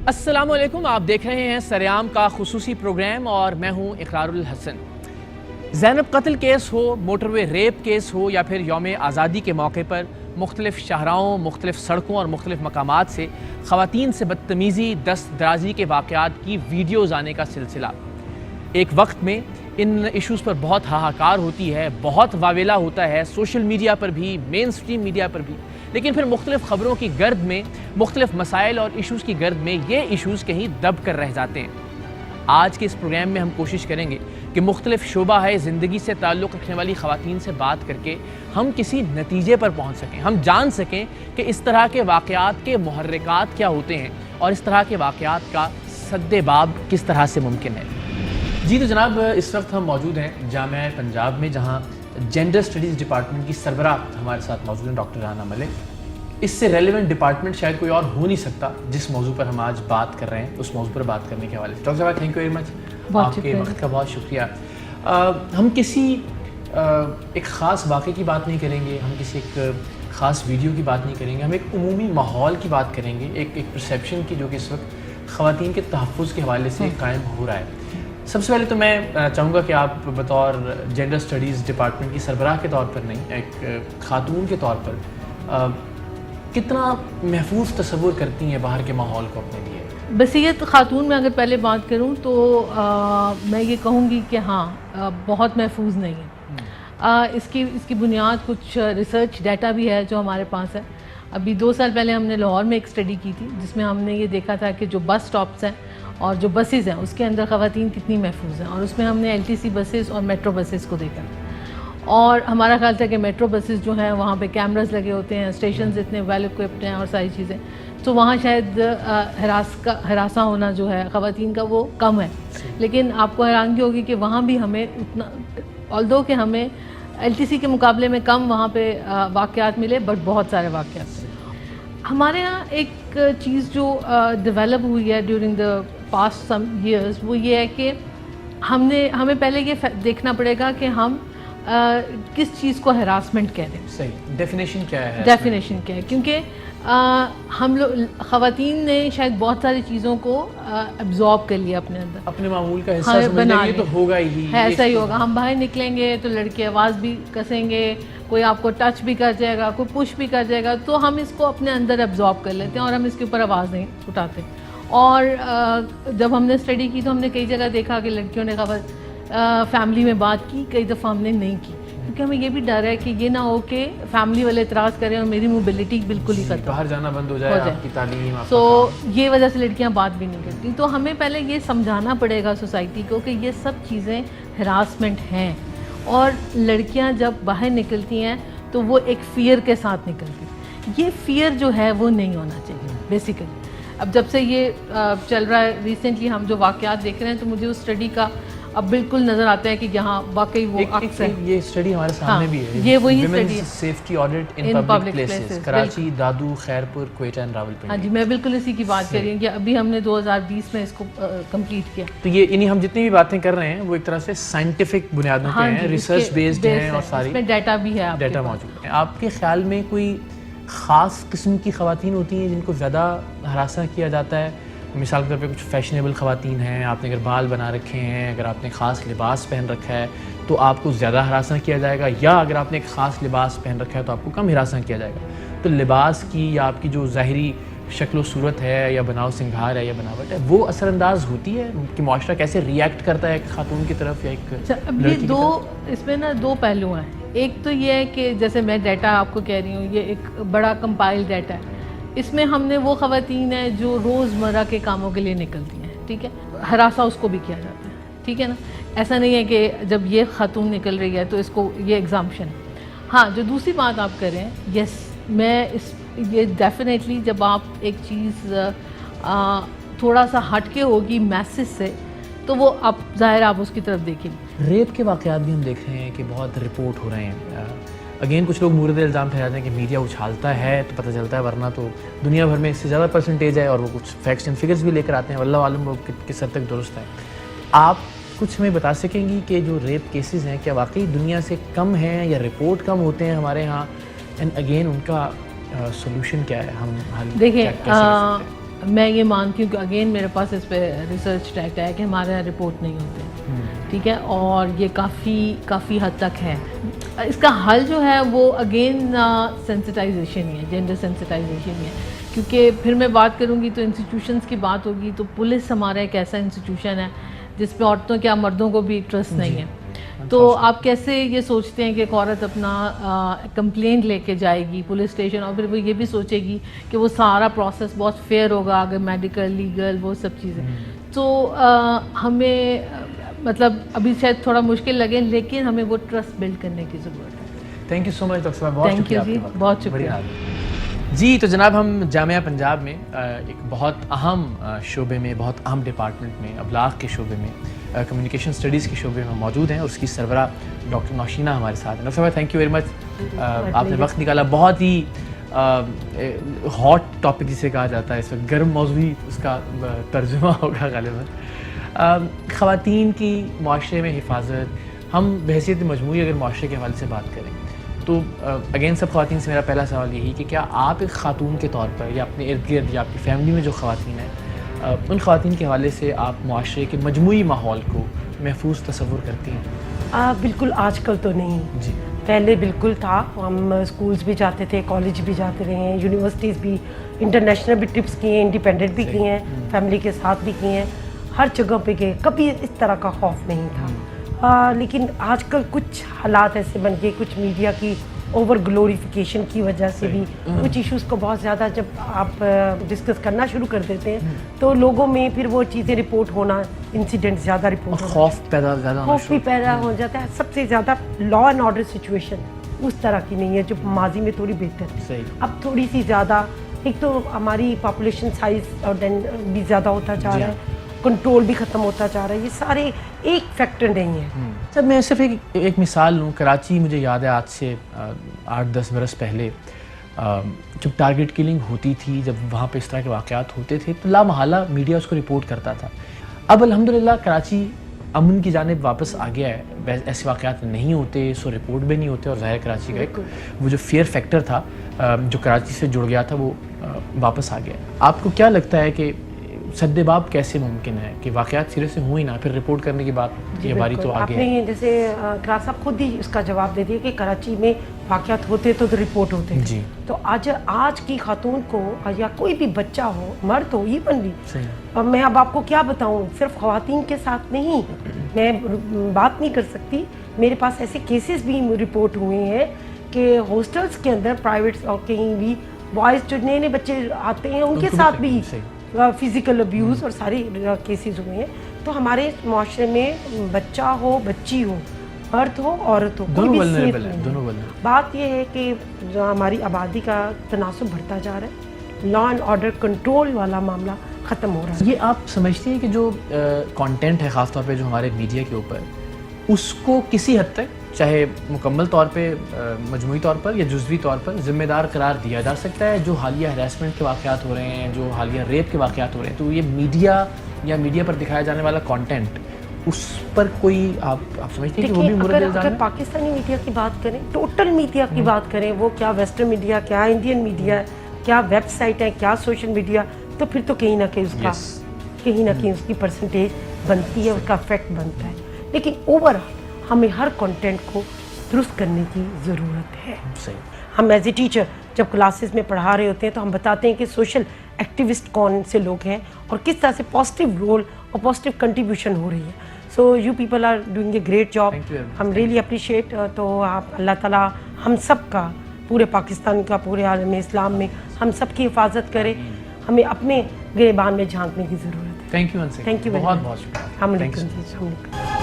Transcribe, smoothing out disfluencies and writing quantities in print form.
السلام علیکم، آپ دیکھ رہے ہیں سریام کا خصوصی پروگرام اور میں ہوں اقرار الحسن۔ زینب قتل کیس ہو، موٹر وے ریپ کیس ہو یا پھر یوم آزادی کے موقع پر مختلف شاہراہوں، مختلف سڑکوں اور مختلف مقامات سے خواتین سے بدتمیزی، دست درازی کے واقعات کی ویڈیوز آنے کا سلسلہ۔ ایک وقت میں ان ایشوز پر بہت ہاہاکار ہوتی ہے، بہت واویلا ہوتا ہے، سوشل میڈیا پر بھی، مین سٹریم میڈیا پر بھی، لیکن پھر مختلف خبروں کی گرد میں، مختلف مسائل اور ایشوز کی گرد میں یہ ایشوز کہیں دب کر رہ جاتے ہیں۔ آج کے اس پروگرام میں ہم کوشش کریں گے کہ مختلف شعبہ ہے زندگی سے تعلق رکھنے والی خواتین سے بات کر کے ہم کسی نتیجے پر پہنچ سکیں، ہم جان سکیں کہ اس طرح کے واقعات کے محرکات کیا ہوتے ہیں اور اس طرح کے واقعات کا سد باب کس طرح سے ممکن ہے۔ جی تو جناب، اس وقت ہم موجود ہیں جامعہ پنجاب میں، جہاں جینڈر اسٹڈیز ڈپارٹمنٹ کی سربراہ ہمارے ساتھ موجود ہیں، ڈاکٹر رانا ملک۔ اس سے ریلیونٹ ڈپارٹمنٹ شاید کوئی اور ہو نہیں سکتا جس موضوع پر ہم آج بات کر رہے ہیں، اس موضوع پر بات کرنے کے حوالے سے۔ ڈاکٹر صاحب تھینک یو ویری مچ، آپ کے وقت کا بہت شکریہ۔ ہم کسی ایک خاص واقعے کی بات نہیں کریں گے، ہم کسی ایک خاص ویڈیو کی بات نہیں کریں گے، ہم ایک عمومی ماحول کی بات کریں گے، ایک پرسیپشن کی جو کہ اس وقت خواتین کے تحفظ کے حوالے سے قائم ہو رہا ہے۔ سب سے پہلے تو میں چاہوں گا کہ آپ بطور جینڈر اسٹڈیز ڈپارٹمنٹ کی سربراہ کے طور پر نہیں، ایک خاتون کے طور پر کتنا محفوظ تصور کرتی ہیں باہر کے ماحول کو اپنے لیے؟ بصیرت خاتون میں اگر پہلے بات کروں تو میں یہ کہوں گی کہ ہاں بہت محفوظ نہیں ہے۔ اس کی بنیاد کچھ ریسرچ ڈیٹا بھی ہے جو ہمارے پاس ہے۔ ابھی 2 سال پہلے ہم نے لاہور میں ایک اسٹڈی کی تھی جس میں ہم نے یہ دیکھا تھا کہ جو بس سٹاپس ہیں اور جو بسیز ہیں اس کے اندر خواتین کتنی محفوظ ہیں، اور اس میں ہم نے LTC بسیز اور میٹرو بسیز کو دیکھا، اور ہمارا خیال تھا کہ میٹرو بسیز جو ہیں وہاں پہ کیمراز لگے ہوتے ہیں، اسٹیشنز اتنے ویل اکوپڈ ہیں اور ساری چیزیں، تو وہاں شاید ہراساں ہونا جو ہے خواتین کا وہ کم ہے۔ لیکن آپ کو حیرانگی ہوگی کہ وہاں بھی ہمیں اتنا، آلدو کہ ہمیں LTC کے مقابلے میں کم وہاں پہ واقعات ملے، بٹ بہت سارے واقعات۔ ہمارے ہاں ایک چیز جو ڈیولپ ہوئی ہے during the past some years, وہ یہ ہے کہ ہمیں پہلے یہ دیکھنا پڑے گا کہ ہم کس چیز کو ہراسمنٹ کہہ رہے ہیں۔ صحیح، ڈیفینیشن کیا ہے؟ ڈیفینیشن کیا ہے، کیونکہ ہم لوگ خواتین نے شاید بہت ساری چیزوں کو ایبزارب کر لیا اپنے اندر، اپنے معمول کا حصہ سمجھ لیں گے تو ہوگا ہی، ایسا ہی ہوگا۔ ہم باہر نکلیں گے تو لڑکے آواز بھی کسیں گے، کوئی آپ کو ٹچ بھی کر جائے گا، کوئی پش بھی کر جائے گا، تو ہم اس کو اپنے اندر ایبزارب کر لیتے ہیں اور ہم اس کے اوپر آواز نہیں اٹھاتے۔ اور جب ہم نے اسٹڈی کی تو ہم نے کئی جگہ دیکھا کہ لڑکیوں نے فیملی میں بات کی، کئی دفعہ ہم نے نہیں کی، کیونکہ ہمیں یہ بھی ڈر ہے کہ یہ نہ ہو کہ فیملی والے اعتراض کریں اور میری موبلٹی بالکل ہی ختم، باہر جانا بند ہو جائے، آپ کی تعلیم، تو یہ وجہ سے لڑکیاں بات بھی نہیں کرتی۔ تو ہمیں پہلے یہ سمجھانا پڑے گا سوسائٹی کو کہ یہ سب چیزیں ہراسمنٹ ہیں، اور لڑکیاں جب باہر نکلتی ہیں تو وہ ایک فیئر کے ساتھ نکلتی، یہ فیئر جو ہے وہ نہیں ہونا چاہیے بیسیکلی۔ اب جب سے یہ چل رہا ہے ریسنٹلی ہم جو واقعات دیکھ رہے ہیں تو مجھے اس اسٹڈی کا اب بالکل نظر آتا ہے کہ یہاں واقعی وہ عکس ہے۔ یہ اسٹڈی ہمارے سامنے بھی ہے، یہ وہی اسٹڈی ہے، safety audit in public places, Karachi, Dadu, Khairpur, Quetta and Rawalpindi. ہاں جی، میں بالکل اسی کی بات کر رہی ہوں کہ ابھی ہم نے 2020 میں اس کو کمپلیٹ کیا۔ تو یہ انہیں ہم جتنی بھی باتیں کر رہے ہیں وہ ایک طرح سے سائنٹیفک بنیادوں پہ ہیں، ریسرچ بیسڈ ہیں، اور ساری اس میں ڈیٹا بھی ہے، ڈیٹا موجود ہے۔ آپ کے خیال میں کوئی خاص قسم کی خواتین ہوتی ہیں جن کو زیادہ ہراساں کیا جاتا ہے؟ مثال کے طور پہ کچھ فیشنیبل خواتین ہیں، آپ نے اگر بال بنا رکھے ہیں، اگر آپ نے خاص لباس پہن رکھا ہے تو آپ کو زیادہ ہراساں کیا جائے گا، یا اگر آپ نے ایک خاص لباس پہن رکھا ہے تو آپ کو کم ہراساں کیا جائے گا؟ تو لباس کی یا آپ کی جو ظاہری شکل و صورت ہے یا بناؤ سنگھار ہے یا بناوٹ ہے، وہ اثر انداز ہوتی ہے کہ معاشرہ کیسے ریئیکٹ کرتا ہے ایک خاتون کی طرف یا ایک لڑکی کی طرف؟ اس میں نا 2 پہلو ہیں۔ ایک تو یہ ہے کہ جیسے میں ڈیٹا آپ کو کہہ رہی ہوں، یہ ایک بڑا کمپائل ڈیٹا ہے، اس میں ہم نے وہ خواتین ہیں جو روزمرہ کے کاموں کے لیے نکلتی ہیں، ٹھیک ہے، ہراساں اس کو بھی کیا جاتا ہے، ٹھیک ہے نا، ایسا نہیں ہے کہ جب یہ خاتون نکل رہی ہے تو اس کو یہ ایگزامپشن ہے۔ ہاں، جو دوسری بات آپ کر رہے ہیں، یس، یہ ڈیفینیٹلی جب آپ ایک چیز تھوڑا سا ہٹ کے ہوگی میسج سے تو وہ آپ ظاہر آپ اس کی طرف دیکھیں گے۔ ریپ کے واقعات بھی ہم دیکھ رہے ہیں کہ بہت رپورٹ ہو رہے ہیں۔ اگین کچھ لوگ مورد الزام ٹھہراتے ہیں کہ میڈیا اچھالتا ہے تو پتہ چلتا ہے، ورنہ تو دنیا بھر میں اس سے زیادہ پرسنٹیج ہے، اور وہ کچھ فیکٹس اینڈ فگرز بھی لے کر آتے ہیں، واللہ عالم وہ کس حد تک درست ہے۔ آپ کچھ ہمیں بتا سکیں گی کہ جو ریپ کیسز ہیں کیا واقعی دنیا سے کم ہیں یا رپورٹ کم ہوتے ہیں ہمارے ہاں، اینڈ اگین ان کا سولوشن کیا ہے؟ ہم دیکھیں، میں یہ مانتی ہوں کہ اگین میرے پاس اس پہ ریسرچ ڈیٹا ہے کہ ہمارے یہاں رپورٹ نہیں ہوتے، ٹھیک ہے، اور یہ کافی حد تک ہے. اس کا حل جو ہے وہ اگین سینسٹائزیشن ہی ہے، جینڈر سینسٹائزیشن ہی ہے. کیونکہ پھر میں بات کروں گی تو انسٹیٹیوشنس کی بات ہوگی، تو پولیس ہمارا ایک ایسا انسٹیٹیوشن ہے جس میں عورتوں کیا مردوں کو بھی ٹرسٹ نہیں ہے. تو آپ کیسے یہ سوچتے ہیں کہ ایک عورت اپنا کمپلینٹ لے کے جائے گی پولیس اسٹیشن، اور پھر وہ یہ بھی سوچے گی کہ وہ سارا پروسیس بہت فیئر ہوگا، اگر میڈیکل لیگل وہ سب چیزیں. تو ہمیں مطلب ابھی شاید تھوڑا مشکل لگے، لیکن ہمیں وہ ٹرسٹ بلڈ کرنے کی ضرورت ہے. Thank you so much doctor صاحب، بہت تھینک یو شکریہ. جی، بہت شکریہ. جی تو جناب، ہم جامعہ پنجاب میں ایک بہت اہم شعبے میں، بہت اہم ڈپارٹمنٹ میں، ابلاغ کے شعبے میں، کمیونیکیشن اسٹڈیز کے شعبے میں موجود ہیں، اور اس کی سربراہ ڈاکٹر نوشینہ ہمارے ساتھ ہیں. ڈاکٹر صاحب تھینک یو ویری مچ، آپ نے وقت نکالا. بہت ہی ہاٹ ٹاپک جسے کہا جاتا ہے اس وقت، گرم موضوع اس کا ترجمہ ہوگا غالباً. خواتین کی معاشرے میں حفاظت، ہم بحیثیت مجموعی اگر معاشرے کے حوالے سے بات کریں تو اگین سب خواتین سے میرا پہلا سوال یہی کہ کیا آپ ایک خاتون کے طور پر، یا اپنے ارد گرد یا آپ کی فیملی میں جو خواتین ہیں، ان خواتین کے حوالے سے آپ معاشرے کے مجموعی ماحول کو محفوظ تصور کرتی ہیں؟ بالکل آج کل تو نہیں جی. پہلے بالکل تھا. ہم اسکولز بھی جاتے تھے، کالج بھی جاتے رہے ہیں، یونیورسٹیز بھی، انٹرنیشنل بھی ٹرپس کی ہیں، انڈیپینڈنٹ بھی کی ہیں، فیملی کے ساتھ بھی کی ہیں، ہر جگہ پہ گئے، کبھی اس طرح کا خوف نہیں تھا. لیکن آج کل کچھ حالات ایسے بن گئے، کچھ میڈیا کی اوور گلوریفیکیشن کی وجہ سے بھی کچھ ایشوز کو بہت زیادہ جب آپ ڈسکس کرنا شروع کر دیتے ہیں تو لوگوں میں پھر وہ چیزیں رپورٹ ہونا، انسیڈنٹ زیادہ رپورٹ ہونا، خوف بھی پیدا ہو جاتا ہے. سب سے زیادہ لا اینڈ آرڈر سچویشن اس طرح کی نہیں ہے جو ماضی میں تھوڑی بہتر تھی. اب تھوڑی سی زیادہ، ایک تو ہماری پاپولیشن سائز اور دین بھی زیادہ ہوتا جا رہا ہے، کنٹرول بھی ختم ہوتا جا رہا ہے. یہ سارے ایک فیکٹر نہیں ہے. سر میں صرف ایک مثال لوں. کراچی مجھے یاد ہے آج سے 8-10 برس پہلے جب ٹارگٹ کلنگ ہوتی تھی، جب وہاں پہ اس طرح کے واقعات ہوتے تھے تو لامحالہ میڈیا اس کو رپورٹ کرتا تھا. اب الحمدللہ کراچی امن کی جانب واپس آ گیا ہے، ایسے واقعات نہیں ہوتے، سو رپورٹ بھی نہیں ہوتے، اور ظاہر کراچی کا ایک وہ جو فیئر فیکٹر تھا جو کراچی سے جڑ گیا تھا وہ واپس آ گیا. آپ کو کیا لگتا ہے کہ سد باب کیسے ممکن ہے کہ واقعات سرے سے ہوں ہی نہ، پھر رپورٹ کرنے کی بات یہ باری تو آگے ہے. آپ نے جیسے قرار صاحب خود ہی اس کا جواب دے دیا کہ کراچی میں واقعات ہوتے تو رپورٹ ہوتے جی. تو آج کی خاتون کو یا کوئی بھی بچہ ہو، مرد ہو، ایون بھی، میں اب آپ کو کیا بتاؤں، صرف خواتین کے ساتھ نہیں میں بات نہیں کر سکتی. میرے پاس ایسے کیسز بھی رپورٹ ہوئے ہیں کہ ہاسٹلس کے اندر پرائیویٹ اور کہیں بھی بوائز جو نئے بچے آتے ہیں ان کے ساتھ بھی فزیکل ابیوز اور سارے کیسز ہوئے ہیں. تو ہمارے معاشرے میں بچہ ہو، بچی ہو، مرد ہو، عورت ہو، کوئی بھی سیف نہیں. بات یہ ہے کہ جو ہماری آبادی کا تناسب بڑھتا جا رہا ہے، لا اینڈ آرڈر کنٹرول والا معاملہ ختم ہو رہا ہے. یہ آپ سمجھتے ہیں کہ جو کانٹینٹ ہے خاص طور پہ جو ہمارے میڈیا کے اوپر، اس کو کسی حد تک چاہے مکمل طور پہ، مجموعی طور پر یا جزوی طور پر ذمہ دار قرار دیا جا سکتا ہے جو حالیہ ہراسمنٹ کے واقعات ہو رہے ہیں، جو حالیہ ریپ کے واقعات ہو رہے ہیں؟ تو یہ میڈیا یا میڈیا پر دکھایا جانے والا کانٹینٹ، اس پر کوئی آپ سمجھتے ہیں کہ وہ بھی مورد الزام ہے؟ اگر پاکستانی میڈیا کی بات کریں، ٹوٹل میڈیا کی بات کریں، وہ کیا ویسٹرن میڈیا، کیا انڈین میڈیا ہے، کیا ویب سائٹ ہے، کیا سوشل میڈیا، تو پھر تو کہیں نہ کہیں اس کی پرسنٹیج بنتی ہے، اس کا افیکٹ بنتا ہے. لیکن اوور ہمیں ہر کنٹینٹ کو درست کرنے کی ضرورت ہے. ہم ایز اے ٹیچر جب کلاسز میں پڑھا رہے ہوتے ہیں تو ہم بتاتے ہیں کہ سوشل ایکٹیوسٹ کون سے لوگ ہیں اور کس طرح سے پازیٹیو رول اور پازیٹیو کنٹریبیوشن ہو رہی ہے. So you people are doing a great job. ہم ریئلی اپریشیٹ. تو آپ اللہ تعالیٰ ہم سب کا، پورے پاکستان کا، پورے عالم اسلام میں ہم سب کی حفاظت کرے. ہمیں اپنے گریبان میں جھانکنے کی ضرورت ہے. Thank you. Thank you. بہت بہت شکریہ. السلام علیکم.